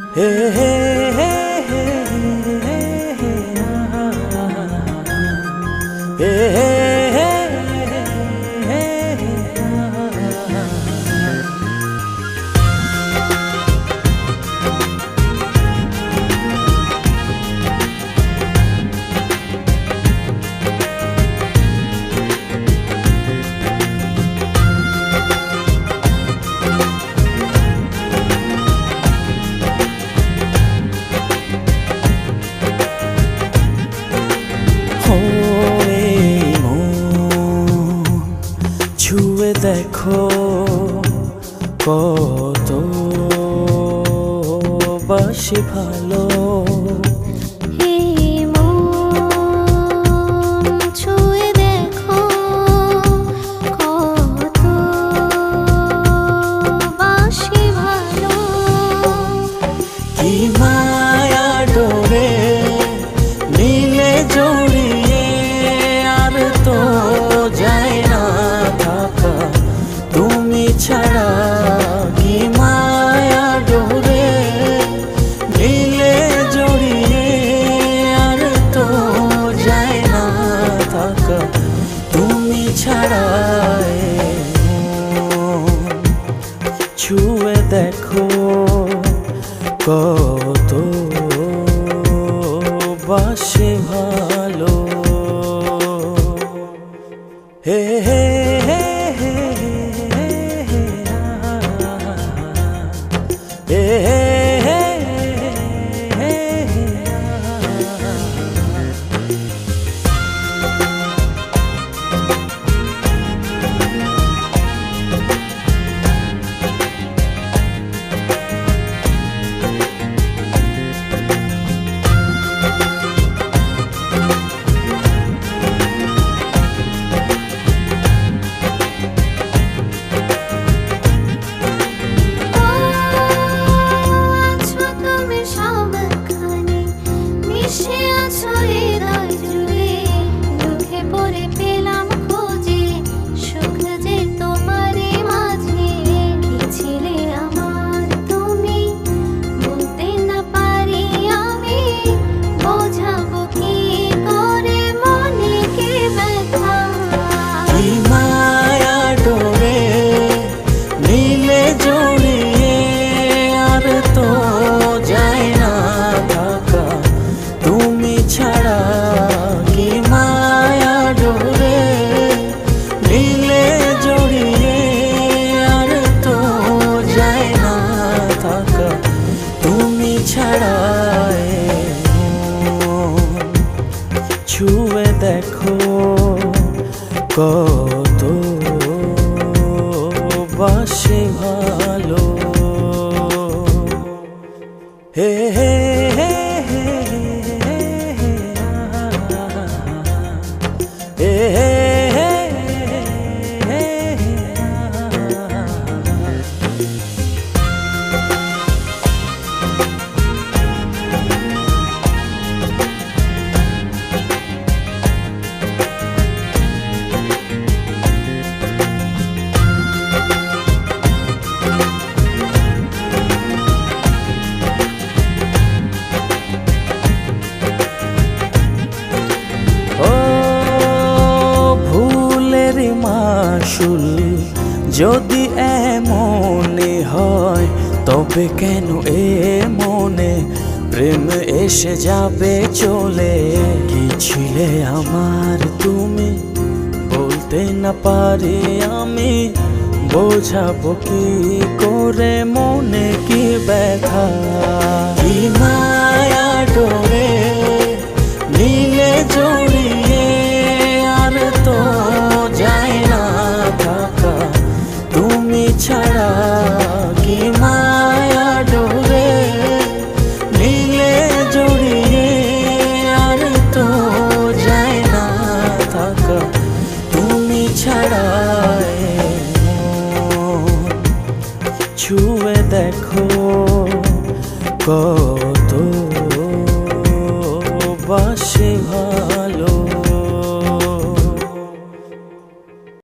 হে হে হে হে হে হে ছুঁয়ে দেখো কত বাসি ভালো ছুঁয়ে দেখো কত বাসি ভালো কি মায়া ডোরে নীলে জড়িয়ে আর তো যায় না থাকা তুমি ছাড়া কি মায়া ডোরে নীলে জড়িয়ে আর তো যায় না থাকা তুমি ছাড়া ছুঁয়ে দেখো কত বাসে ভালো হে হে হে হে হে হে ছাড়া কি মায়া ডোরে নীলে জড়িয়ে আর তো যায় না থাকা তুমি ছাড়া ছুঁয়ে দেখো কত বাসে ভালো হে হে হে মাসুল যদি এমনই হয় তবে কেন এ মনে প্রেম এসে যাবে চলে কি ছিলে আমার তুমি বলতে না পারি আমি বোঝাবো কি করে মনে কি ব্যথা কি মায়া ডোরে নীলে জড়িয়ে আর তো যায় না থাকা তুমি ছাড়া কি মায়া ডোরে নীলে জড়িয়ে আর তো যায় না থাকা তুমি ছাড়া ছুঁয়ে দেখো কত বাসে ভালো